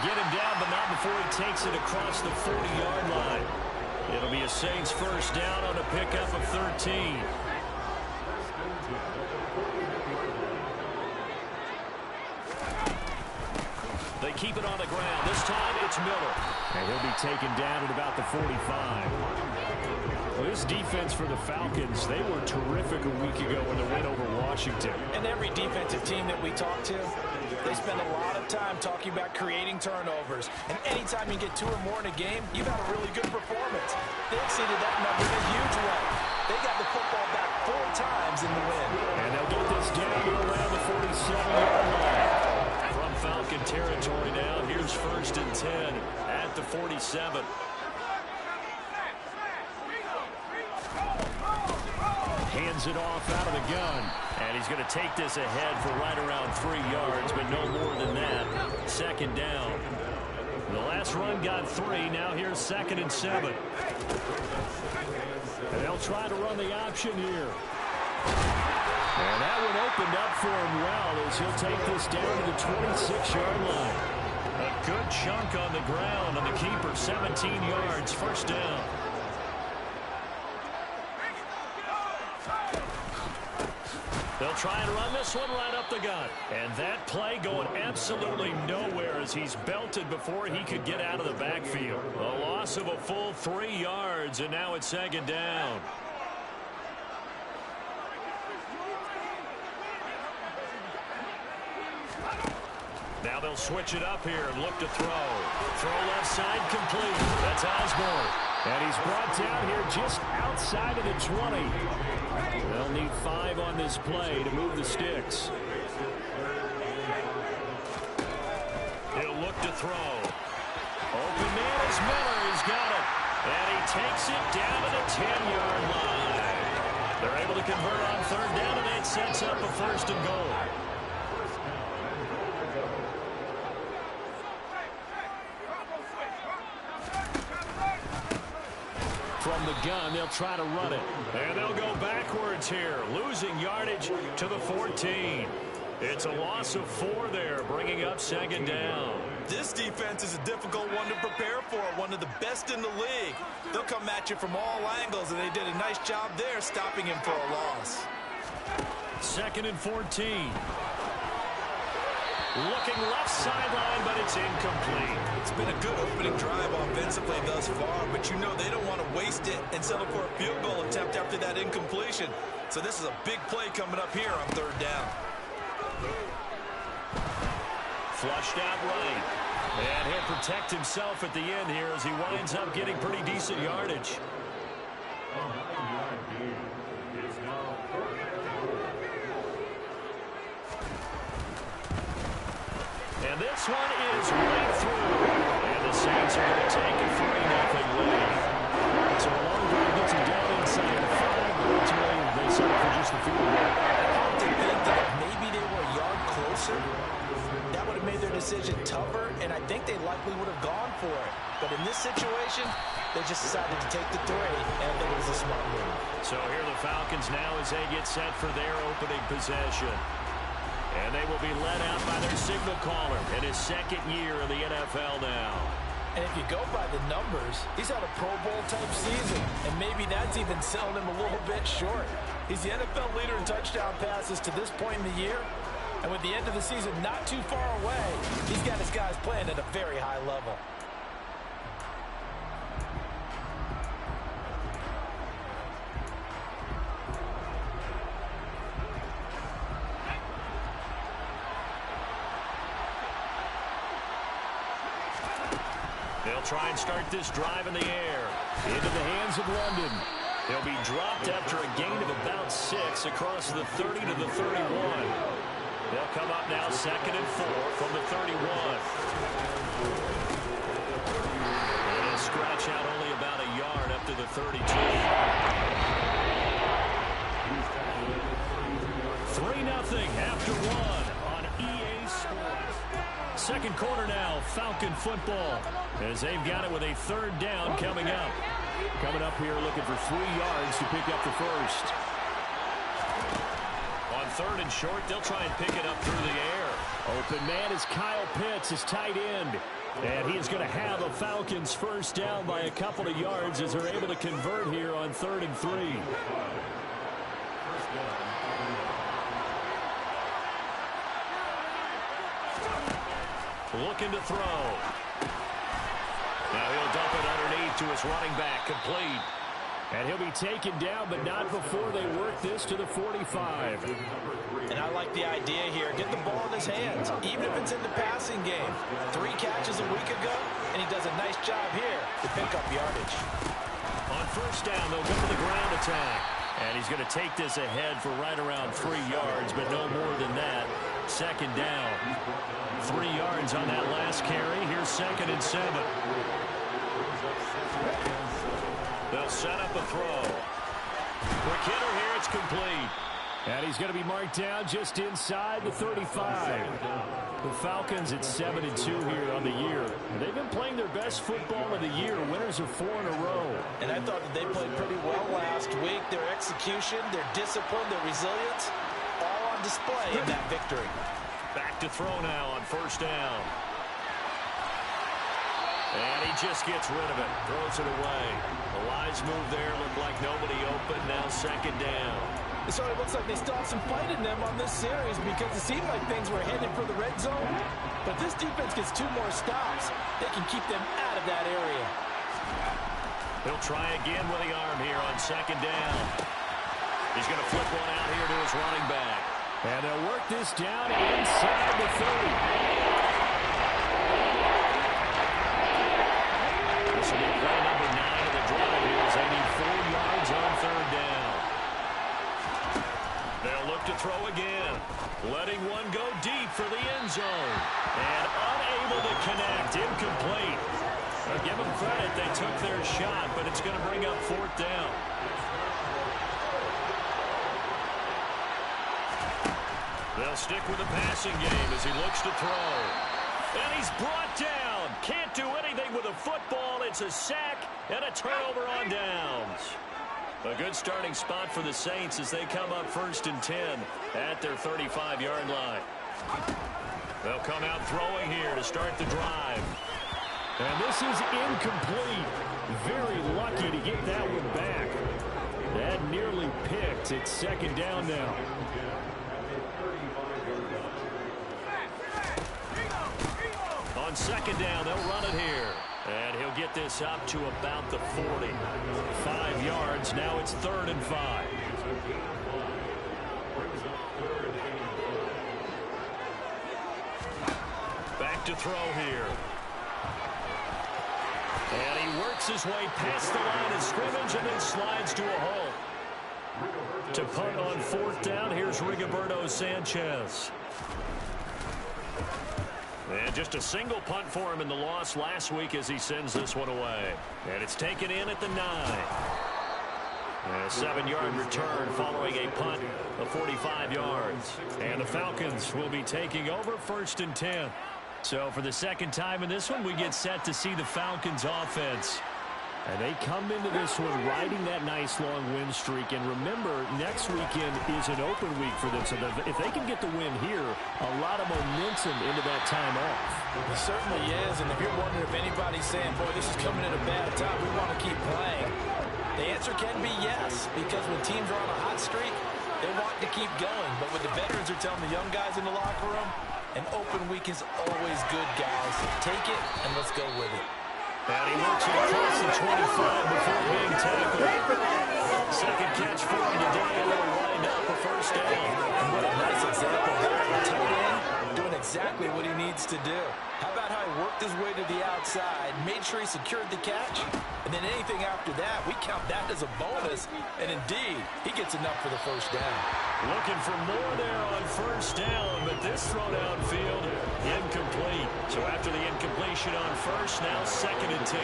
get him down, but not before he takes it across the 40-yard line. It'll be a Saints first down on a pickup of 13. They keep it on the ground. This time it's Miller. And he'll be taken down at about the 45. Well, this defense for the Falcons, they were terrific a week ago in the win over Washington. And every defensive team that we talk to, they spend a lot of time talking about creating turnovers. And anytime you get 2 or more in a game, you've had a really good performance. They exceeded that number in a huge way. They got the football back 4 times in the win. And they'll get this down to around the 47-yard line. From Falcon territory now, here's 1st and 10 at the 47. Hands it off out of the gun. And he's going to take this ahead for right around 3 yards, but no more than that. 2nd down. The last run got 3. Now here's 2nd and 7. And they'll try to run the option here. And that one opened up for him well as he'll take this down to the 26-yard line. A good chunk on the ground on the keeper. 17 yards, 1st down. They'll try and run this one right up the gut. And that play going absolutely nowhere as he's belted before he could get out of the backfield. A loss of a full 3 yards, and now it's 2nd down. Now they'll switch it up here and look to throw. Throw left side complete. That's Osborne. And he's brought down here just outside of the 20. They'll need 5 on this play to move the sticks. He'll look to throw. Open man is Miller. He's got it. And he takes it down to the 10-yard line. They're able to convert on 3rd down, and that sets up a 1st and goal. From the gun, they'll try to run it. And they'll go backwards here, losing yardage to the 14. It's a loss of 4 there, bringing up 2nd down. This defense is a difficult one to prepare for, one of the best in the league. They'll come at you from all angles, and they did a nice job there stopping him for a loss. 2nd and 14. Looking left sideline, but it's incomplete. It's been a good opening drive offensively thus far, but you know they don't want to waste it and settle for a field goal attempt after that incompletion. So this is a big play coming up here on 3rd down. Flushed out right. And he'll protect himself at the end here as he winds up getting pretty decent yardage. And this one is right through. And the Saints are going to take a 3-0 lead. So a long drive gets him down inside the 5. Ultimately, they settle for just the field goal. I have to think that maybe they were a yard closer. That would have made their decision tougher, and I think they likely would have gone for it. But in this situation, they just decided to take the 3, and I think it was a smart move. So here are the Falcons now as they get set for their opening possession. And they will be led out by their signal caller in his 2nd year in the NFL now. And if you go by the numbers, he's had a Pro Bowl-type season, and maybe that's even selling him a little bit short. He's the NFL leader in touchdown passes to this point in the year, and with the end of the season not too far away, he's got his guys playing at a very high level. They'll try and start this drive in the air. Into the hands of London. He'll be dropped after a gain of about 6 across the 30 to the 31. They'll come up now 2nd and 4 from the 31. And he'll scratch out only about a yard up to the 32. 3-0 after 1 on EA Sports. 2nd quarter now, Falcon football, as they've got it with a 3rd down coming up. Coming up here looking for 3 yards to pick up the 1st. On 3rd and short, they'll try and pick it up through the air. Open man is Kyle Pitts, his tight end. And he is going to have a Falcons first down by a couple of yards as they're able to convert here on 3rd and 3. Looking to throw. Now he'll dump it underneath to his running back, complete. And he'll be taken down, but not before they work this to the 45. And I like the idea here. Get the ball in his hands, even if it's in the passing game. 3 catches a week ago, and he does a nice job here to pick up yardage. On first down, they'll go for the ground attack. And he's going to take this ahead for right around 3 yards, but no more than that. 2nd down. 3 yards on that last carry. Here's 2nd and 7. They'll set up a throw. Quick hitter here, it's complete. And he's going to be marked down just inside the 35. The Falcons at 7-2 here on the year. They've been playing their best football of the year. Winners of 4 in a row. And I thought that they played pretty well last week. Their execution, their discipline, their resilience, all on display in that victory. Back to throw now on first down. And he just gets rid of it. Throws it away. A wise move there. Looked like nobody open. Now 2nd down. It sort of looks like they still have some fight in them on this series because it seemed like things were headed for the red zone. But this defense gets 2 more stops. They can keep them out of that area. He'll try again with the arm here on 2nd down. He's going to flip one out here to his running back. And they'll work this down inside the 30. This will be play number 9 of the drive here as they need 4 yards on 3rd down. They'll look to throw again. Letting one go deep for the end zone. And unable to connect. Incomplete. Now give them credit. They took their shot, but it's going to bring up 4th down. They'll stick with the passing game as he looks to throw. And he's brought down. Can't do anything with a football. It's a sack and a turnover on downs. A good starting spot for the Saints as they come up 1st and 10 at their 35-yard line. They'll come out throwing here to start the drive. And this is incomplete. Very lucky to get that one back. That nearly picked. It's 2nd down now. On 2nd down, they'll run it here. And he'll get this up to about the 40. 5 yards. Now it's 3rd and 5. Back to throw here. And he works his way past the line of scrimmage and then slides to a halt. To punt on 4th down, here's Rigoberto Sanchez. And just a single punt for him in the loss last week as he sends this one away. And it's taken in at the 9. And a 7-yard return following a punt of 45 yards. And the Falcons will be taking over 1st and 10. So for the 2nd time in this one, we get set to see the Falcons offense. And they come into this one riding that nice long win streak. And remember, next weekend is an open week for them. So if they can get the win here, a lot of momentum into that time off. It certainly is. And if you're wondering if anybody's saying, boy, this is coming at a bad time, we want to keep playing, the answer can be yes. Because when teams are on a hot streak, they want to keep going. But what the veterans are telling the young guys in the locker room, an open week is always good, guys. Take it and let's go with it. And he works it across the 25 before being tackled. 2nd catch for him today, and they'll wind up a 1st down. And what a nice example there. The tight end doing exactly what he needs to do. How about how he worked his way to the outside, made sure he secured the catch, and then anything after that, we count that as a bonus. And indeed, he gets enough for the 1st down. Looking for more there on 1st down, but this throw downfield, incomplete. So after the incompletion on 1st, now 2nd and 10.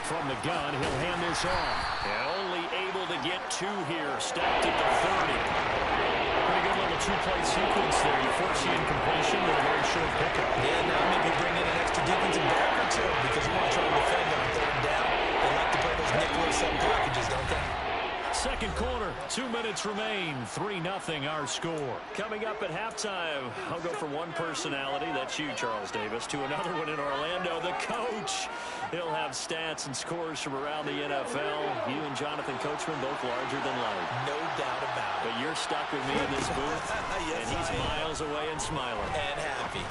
From the gun, he'll hand this off. And only able to get 2 here, stopped at the 30. Pretty good little 2-play sequence there. You force the incompletion with a very short pickup. Yeah, now maybe bring in an extra defensive back or 2 because you want to try to defend on 3rd down. They like to play those nickel or sub packages, don't they? 2nd corner, 2 minutes remain. 3-0 our score. Coming up at halftime, I'll go from one personality, that's you, Charles Davis, to another one in Orlando, the coach. He'll have stats and scores from around the NFL. You and Jonathan Coachman both larger than life. No doubt about it. But you're stuck with me in this booth, yes, and he's miles away and smiling. And happy.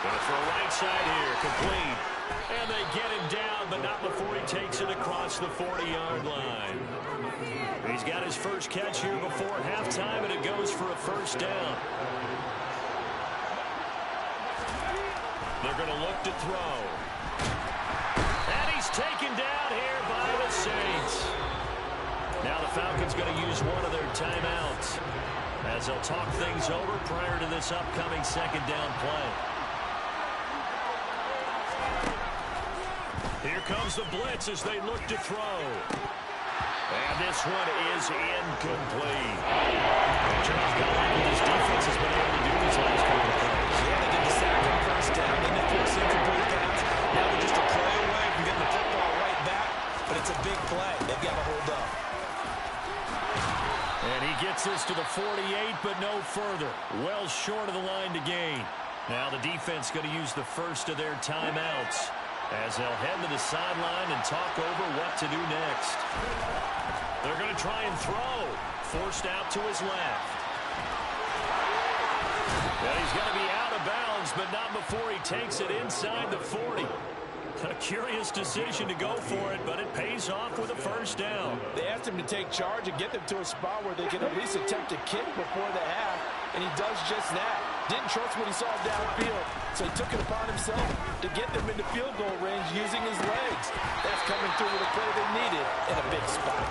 Gonna throw right side here, complete. And they get him down, but not before he takes it across the 40-yard line. He's got his first catch here before halftime, and it goes for a first down. They're going to look to throw. And he's taken down here by the Saints. Now the Falcons going to use one of their timeouts as they'll talk things over prior to this upcoming second down play. Here comes the blitz as they look to throw. And this one is incomplete. Charles got like what his defense has been able to do these last couple of plays. Yeah, they did the sack on first down, then they forced incomplete pass. Now they're just a play away from getting the football right back, but it's a big play. They've got to hold up. And he gets this to the 48, but no further. Well short of the line to gain. Now the defense going to use the first of their timeouts as they'll head to the sideline and talk over what to do next. They're going to try and throw. Forced out to his left. Well, he's going to be out of bounds, but not before he takes it inside the 40. A curious decision to go for it, but it pays off with a first down. They asked him to take charge and get them to a spot where they can at least attempt a kick before the half, and he does just that. Didn't trust what he saw downfield, so he took it upon himself to get them into field goal range using his legs. That's coming through with a play they needed in a big spot.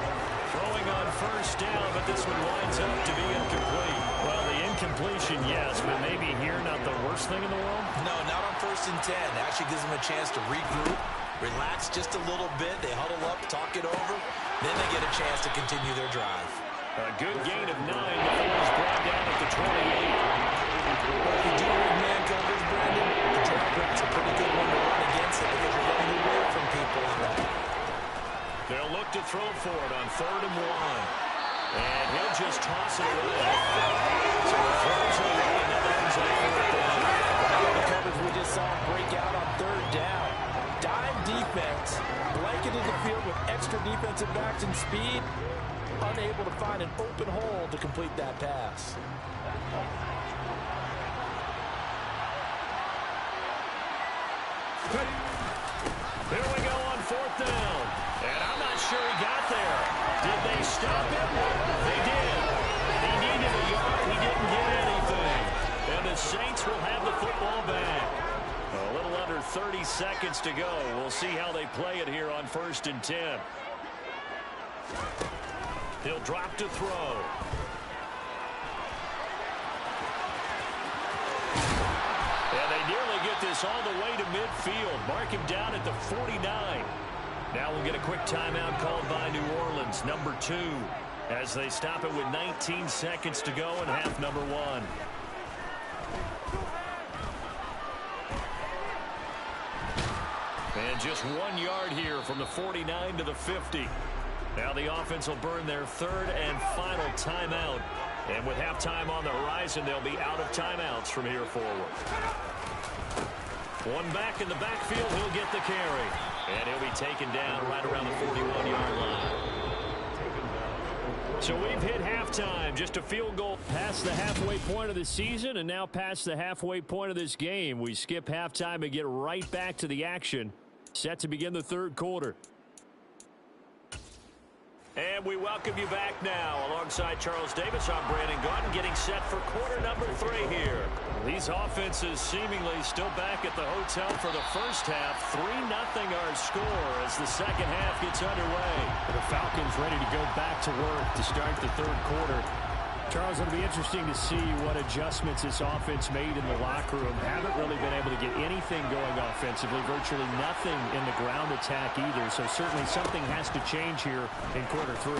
Throwing on first down, but this one winds up to be incomplete. Well, the incompletion, yes, but maybe here not the worst thing in the world? No, not on 1st and 10. Actually gives them a chance to regroup, relax just a little bit. They huddle up, talk it over. Then they get a chance to continue their drive. A good gain of 9 before he's brought down at the 28. Well, if you do read man coverage, Brandon, the draft pick's a pretty good one to run against it because you're running away from people on that. They'll look to throw for it on 3rd and 1. And he'll just toss it away. So he throws it away, and that ends up 4th down. The coverage we just saw break out on 3rd down. Dime defense, blanketed the field with extra defensive backs and speed, unable to find an open hole to complete that pass. Here we go on 4th down. And I'm not sure he got there. Did they stop him? They did. He needed a yard. He didn't get anything. And the Saints will have the football back. A little under 30 seconds to go. We'll see how they play it here on 1st and 10. He'll drop to throw. And they nearly get this all the way to midfield. Mark him down at the 49. Now we'll get a quick timeout called by New Orleans, number 2, as they stop it with 19 seconds to go in half number 1. And just 1 yard here from the 49 to the 50. Now the offense will burn their 3rd and final timeout. And with halftime on the horizon, they'll be out of timeouts from here forward. One back in the backfield, he'll get the carry. And he'll be taken down right around the 41-yard line. So we've hit halftime. Just a field goal past the halfway point of the season and now past the halfway point of this game. We skip halftime and get right back to the action. Set to begin the 3rd quarter. And we welcome you back now. Alongside Charles Davis, I'm Brandon Gaudin, getting set for quarter number 3 here. These offenses seemingly still back at the hotel for the first half. 3-0 our score as the second half gets underway. The Falcons ready to go back to work to start the 3rd quarter. Charles, it'll be interesting to see what adjustments this offense made in the locker room. Haven't really been able to get anything going offensively, virtually nothing in the ground attack either. So certainly something has to change here in quarter 3.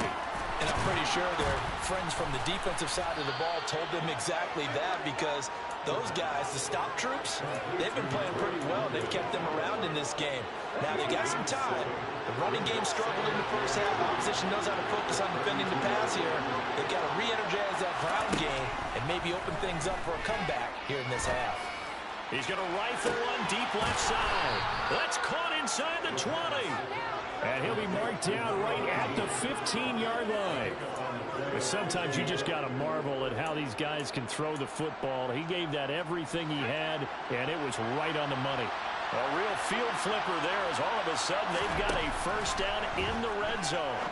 And I'm pretty sure their friends from the defensive side of the ball told them exactly that, because those guys, the stop troops, they've been playing pretty well. They've kept them around in this game. Now, they got some time. The running game struggled in the first half. Opposition knows how to focus on defending the pass here. They've got to re-energize that ground game and maybe open things up for a comeback here in this half. He's going to rifle one deep left side. That's caught inside the 20. And he'll be marked down right at the 15-yard line. But sometimes you just got to marvel at how these guys can throw the football. He gave that everything he had, and it was right on the money. A real field flipper there, as all of a sudden they've got a first down in the red zone.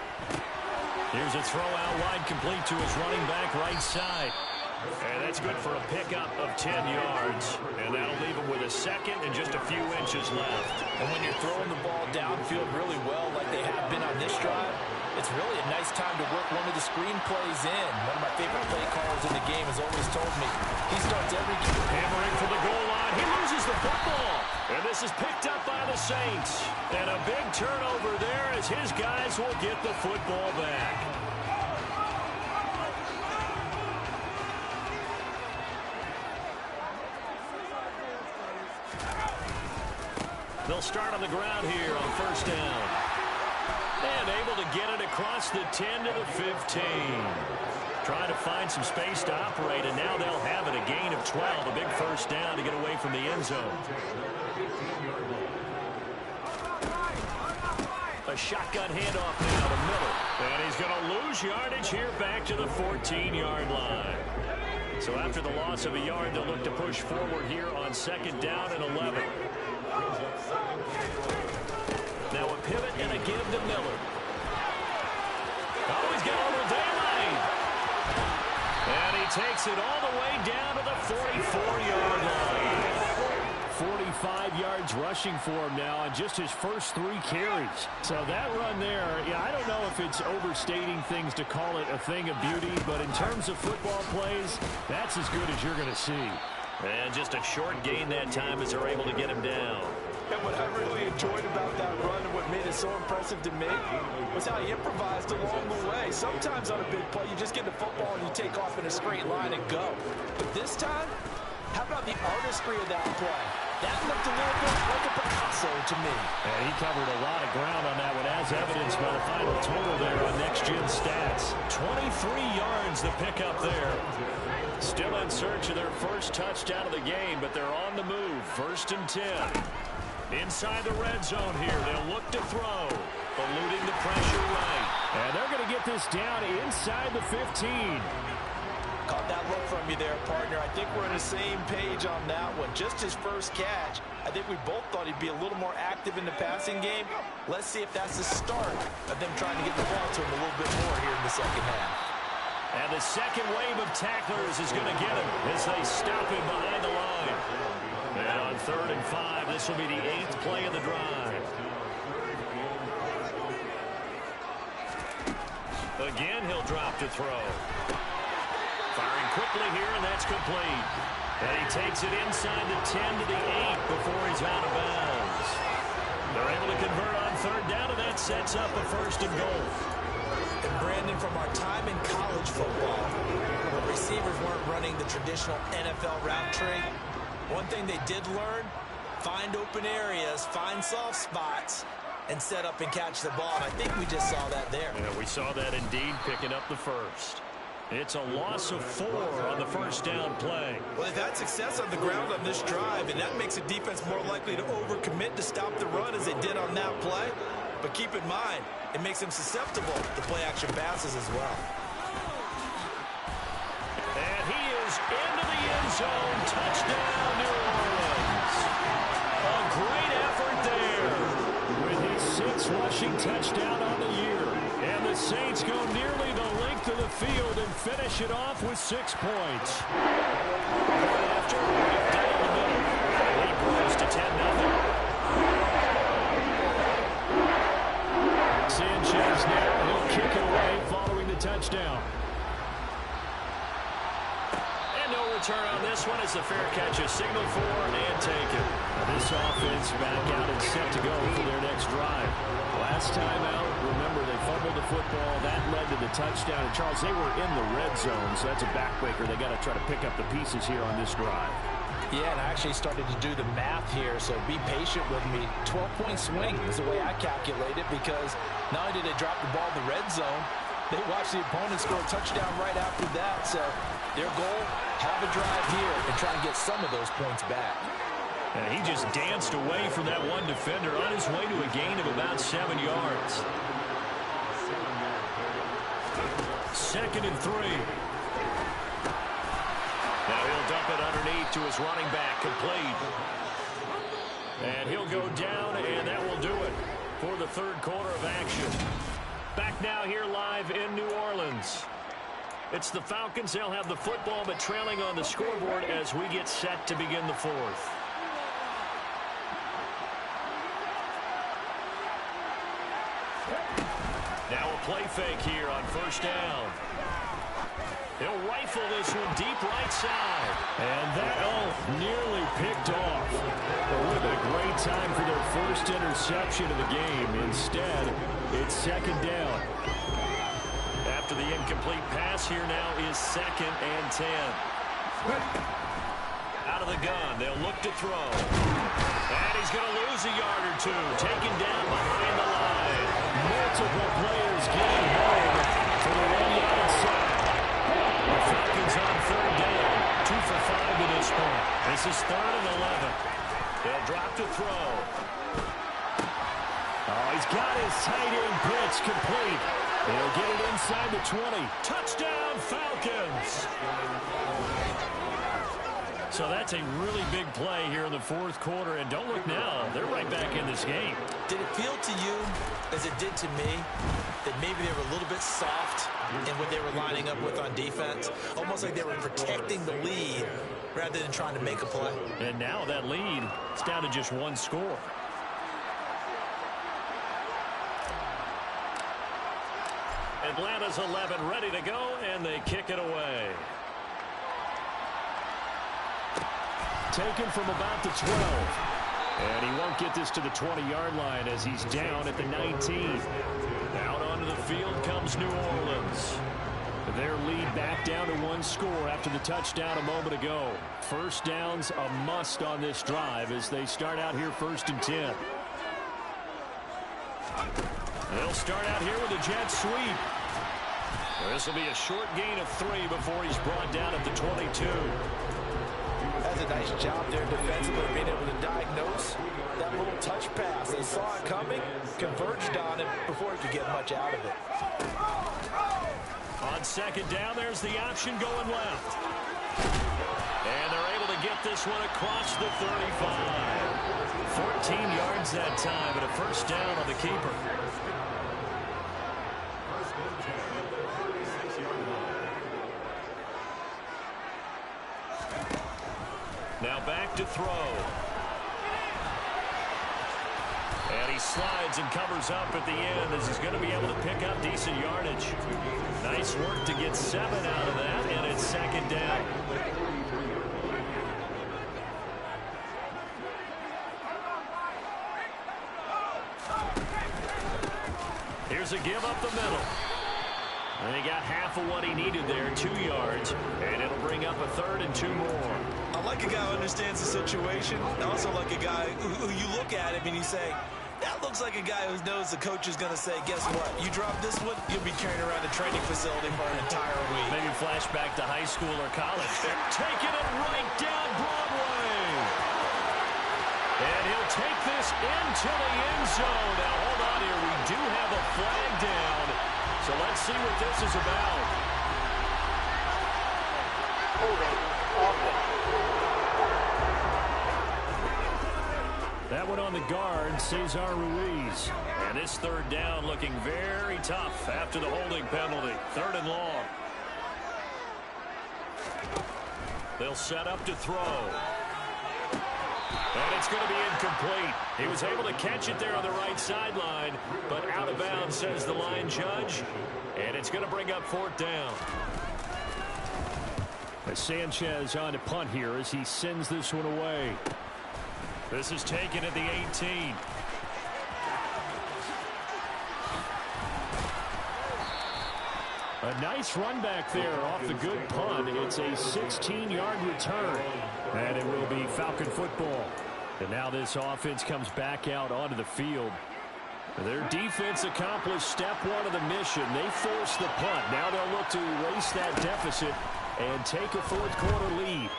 Here's a throw out wide, complete to his running back right side. And that's good for a pickup of 10 yards. And that'll leave him with a second and just a few inches left. And when you're throwing the ball downfield really well like they have been on this drive, it's really a nice time to work one of the screen plays in. One of my favorite play callers in the game has always told me he starts every game hammering for the goal line. He loses the football. And this is picked up by the Saints. And a big turnover there as his guys will get the football back. They'll start on the ground here on first down. And able to get it across the 10 to the 15. Trying to find some space to operate, and now they'll have it. A gain of 12, a big first down to get away from the end zone. A shotgun handoff now to Miller. And he's going to lose yardage here back to the 14-yard line. So after the loss of a yard, they'll look to push forward here on second down and 11. Now a pivot and a give to Miller. Oh, he's got a little daylight. And he takes it all the way down to the 44-yard line. 45 yards rushing for him now on just his first 3 carries. So that run there, yeah, I don't know if it's overstating things to call it a thing of beauty, but in terms of football plays, that's as good as you're going to see. And just a short gain that time as they're able to get him down. And what I really enjoyed about that run and what made it so impressive to me was how he improvised along the way. Sometimes on a big play, you just get the football and you take off in a straight line and go. But this time, how about the artistry of that play? That looked a little bit like a Picasso to me. And he covered a lot of ground on that one, as evidenced by the final total there on Next Gen Stats. 23 yards the pickup there. Still in search of their first touchdown of the game, but they're on the move. First and 10. Inside the red zone here, they'll look to throw. Eluding the pressure right. And they're going to get this down inside the 15. Caught that look from you there, partner. I think we're on the same page on that one. Just his first catch. I think we both thought he'd be a little more active in the passing game. Let's see if that's the start of them trying to get the ball to him a little bit more here in the second half. And the second wave of tacklers is going to get him as they stop him behind the line. And on 3rd and 5, this will be the 8th play of the drive. Again, he'll drop to throw. Firing quickly here, and that's complete. And he takes it inside the 10 to the 8 before he's out of bounds. They're able to convert on 3rd down, and that sets up a 1st and goal. And Brandon, from our time in college football, when receivers weren't running the traditional NFL route tree, one thing they did learn, find open areas, find soft spots, and set up and catch the ball. And I think we just saw that there. Yeah, we saw that indeed, picking up the first. It's a loss of 4 on the first down play. Well, they've had success on the ground on this drive, and that makes a defense more likely to overcommit to stop the run as they did on that play. But keep in mind, it makes them susceptible to play-action passes as well. And he is into the end zone. Touchdown, New Orleans. A great effort there. With his 6th rushing touchdown on the year. And the Saints go nearly the length of the field and finish it off with 6 points. After down the middle, the lead grows to 10-0. Sanchez now, he'll kick it away following the touchdown. And no return around this one as the fair catch is signaled for and taken. Now this offense back out and set to go for their next drive. Last time out, remember, they fumbled the football. That led to the touchdown. And, Charles, they were in the red zone, so that's a backbreaker. They got to try to pick up the pieces here on this drive. Yeah, and I actually started to do the math here, so be patient with me. 12-point swing is the way I calculate it, because not only did they drop the ball in the red zone, they watched the opponent score a touchdown right after that. So their goal, have a drive here and try and get some of those points back. And he just danced away from that one defender on his way to a gain of about 7 yards. 2nd and 3. Now he'll dump it underneath to his running back, complete. And he'll go down, and that will do it for the third quarter of action. Back now here live in New Orleans. It's the Falcons. They'll have the football, but trailing on the scoreboard as we get set to begin the fourth. Now a play fake here on first down. He'll rifle this one deep right side. And that, nearly picked off. It would have been a great time for their first interception of the game. Instead, it's 2nd down. After the incomplete pass, here now is 2nd and 10. Out of the gun, they'll look to throw. And he's going to lose a yard or two. Taken down behind the line. Multiple players getting home for the 1-yard sack. The Falcons on 3rd down. 2 for 5 to this point. This is 3rd and 11. They'll drop to throw. Oh, he's got his tight end pitch complete. They'll get it inside the 20. Touchdown, Falcons! So that's a really big play here in the fourth quarter. And don't look now, they're right back in this game. Did it feel to you, as it did to me, that maybe they were a little bit soft in what they were lining up with on defense? Almost like they were protecting the lead rather than trying to make a play. And now that lead is down to just 1 score. Atlanta's 11 ready to go, and they kick it away. Taken from about the 12. And he won't get this to the 20-yard line as he's down at the 19. Out onto the field comes New Orleans. Their lead back down to 1 score after the touchdown a moment ago. First down's a must on this drive as they start out here 1st and 10. They'll start out here with a jet sweep. This will be a short gain of 3 before he's brought down at the 22. That's a nice job there defensively, being able to diagnose that little touch pass. They saw it coming, converged on it before he could get much out of it. On 2nd down, there's the option going left. And they're able to get this one across the 35. 14 yards that time, and a first down on the keeper. Now back to throw. And he slides and covers up at the end as he's going to be able to pick up decent yardage. Nice work to get 7 out of that, and it's 2nd down. Here's a give up the middle. And he got half of what he needed there, 2 yards, and it'll bring up a 3rd and 2 more. I like a guy who understands the situation. I also like a guy who you look at him and you say, that looks like a guy who knows the coach is going to say, guess what? You drop this one, you'll be carrying around the training facility for an entire week. Maybe flashback to high school or college. They're taking it right down Broadway. And he'll take this into the end zone. Now, hold on here. We do have a flag down. So let's see what this is about. That one on the guard, Cesar Ruiz. And this 3rd down looking very tough after the holding penalty. 3rd and long. They'll set up to throw. And it's going to be incomplete. He was able to catch it there on the right sideline, but out of bounds, says the line judge. And it's going to bring up 4th down. Sanchez on to punt here as he sends this one away. This is taken at the 18. A nice run back there off the good punt. It's a 16-yard return, and it will be Falcon football. And now this offense comes back out onto the field. Their defense accomplished step one of the mission. They forced the punt. Now they'll look to erase that deficit and take a fourth-quarter lead.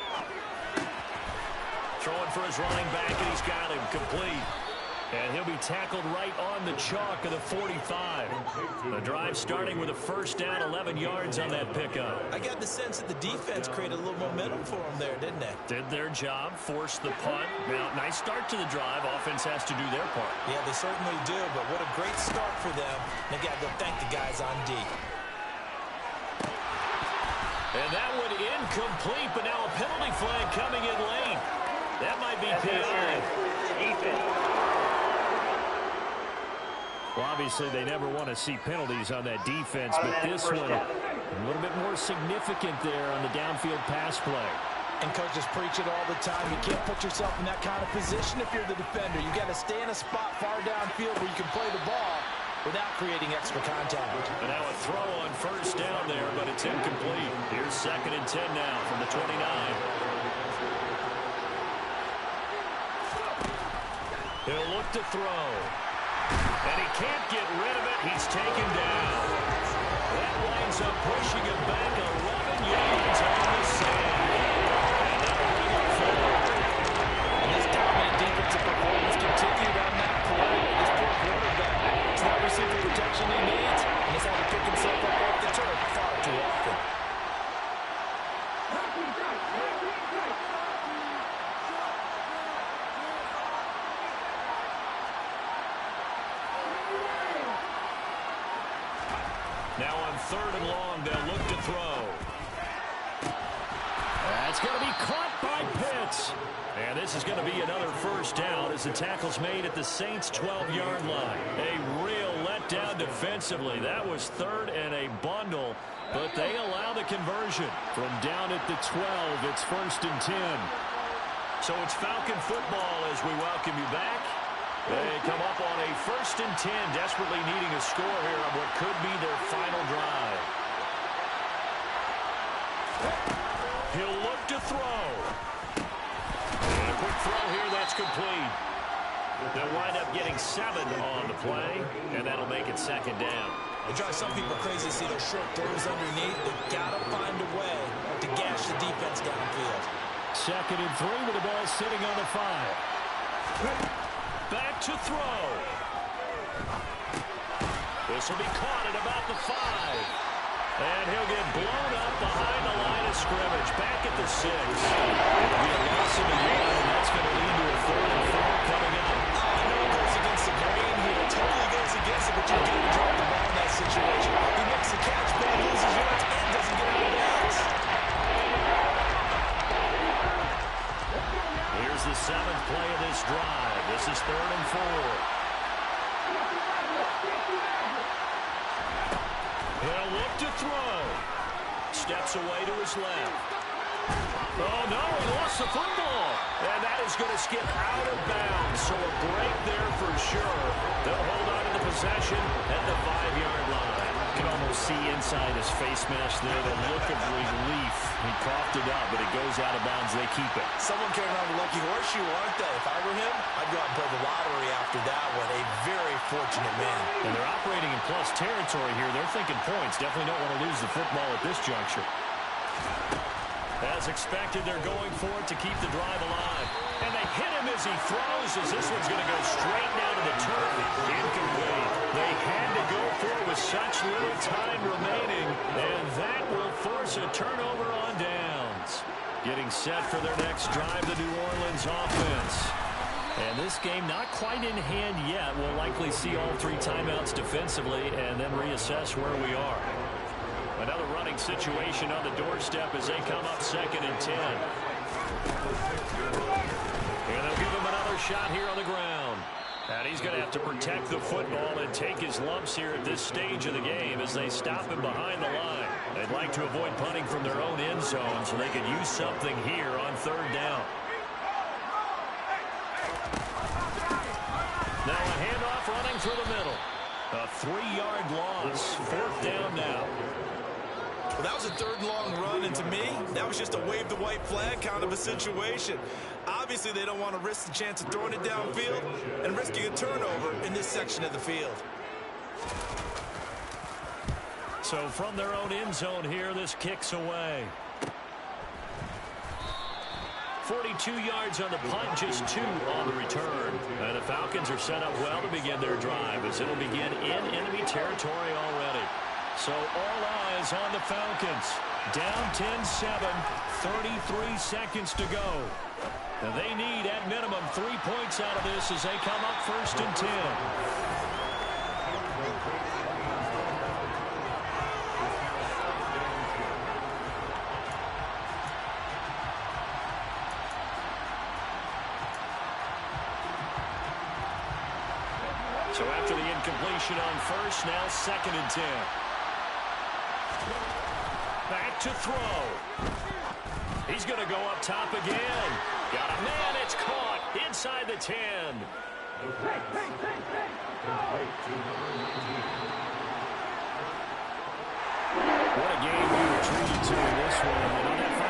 Throwing for his running back, and he's got him complete. And he'll be tackled right on the chalk of the 45. The drive starting with a first down, 11 yards on that pickup. I got the sense that the defense created a little momentum for them there, didn't they? Did their job, forced the punt. Now, nice start to the drive. Offense has to do their part. Yeah, they certainly do, but what a great start for them. They got to go thank the guys on D. And that one incomplete, but now a penalty flag coming in late. That might be PI. Well, obviously, they never want to see penalties on that defense, but this one a little bit more significant there on the downfield pass play. And coaches preach it all the time. You can't put yourself in that kind of position if you're the defender. You got to stay in a spot far downfield where you can play the ball without creating extra contact. And now a throw on first down there, but it's incomplete. Here's 2nd and 10 now from the 29. He'll look to throw. And he can't get rid of it. He's taken down. That winds up pushing him back 11 yards on the sand. And that'll bring him forward. And this dominant defensive performance continued on that play. This poor quarterback has not received the protection he needs and has had to pick himself up off the turf far too often. Now on 3rd and long, they'll look to throw. That's going to be caught by Pitts. And this is going to be another first down as the tackle's made at the Saints' 12-yard line. A real letdown defensively. That was 3rd and a bundle, but they allow the conversion. From down at the 12, it's 1st and 10. So it's Falcon football as we welcome you back. They come up on a 1st and 10, desperately needing a score here on what could be their final drive. He'll look to throw. And a quick throw here, that's complete. They'll wind up getting 7 on the play, and that'll make it 2nd down. It drives some people crazy to see those short throws underneath. They've got to find a way to gash the defense downfield. 2nd and 3 with the ball sitting on the 5. Back to throw. This will be caught at about the 5. And he'll get blown up behind the line of scrimmage. Back at the 6. It'll be a loss of a yard, and that's going to lead to a 3rd and 4 coming up. I know it goes against the grain here. It totally goes against it, but you've got to drop the ball in that situation. He makes the catch, but he loses yards and doesn't get out of bounds. Here's the 7th play of this drive. This is 3rd and 4. He'll look to throw. Steps away to his left. Oh, no, he lost the football. And that is going to skip out of bounds. So a break there for sure. They'll hold on to the possession at the 5-yard line. You can almost see inside his face mask there the look of relief. He coughed it up, but it goes out of bounds. They keep it. Someone carrying around a lucky horseshoe, aren't they? If I were him, I'd go out and play the lottery after that one. A very fortunate man. And they're operating in plus territory here. They're thinking points. Definitely don't want to lose the football at this juncture. As expected, they're going for it to keep the drive alive. And they hit him as he throws, as this one's going to go straight down to the turf. Incomplete. They had to go for it with such little time remaining, and that will force a turnover on downs. Getting set for their next drive, the New Orleans offense. And this game not quite in hand yet. We'll likely see all 3 timeouts defensively and then reassess where we are. Another running situation on the doorstep as they come up 2nd and 10. And they'll give him another shot here on the ground. And he's going to have to protect the football and take his lumps here at this stage of the game as they stop him behind the line. They'd like to avoid punting from their own end zone so they could use something here on third down. Now a handoff running through the middle. A 3-yard loss. Fourth down now. Well, that was a third and long run, and to me, that was just a wave the white flag kind of a situation. Obviously, they don't want to risk the chance of throwing it downfield and risking a turnover in this section of the field. So from their own end zone here, this kicks away. 42 yards on the punt, just 2 on the return. And the Falcons are set up well to begin their drive as it'll begin in enemy territory already. So all eyes on the Falcons. Down 10-7, 33 seconds to go. And they need, at minimum, 3 points out of this as they come up first and 10. So after the incompletion on first, now second and 10. Back to throw. He's going to go up top again. Got a man, it's caught inside the 10. What a game we were treated to in this one.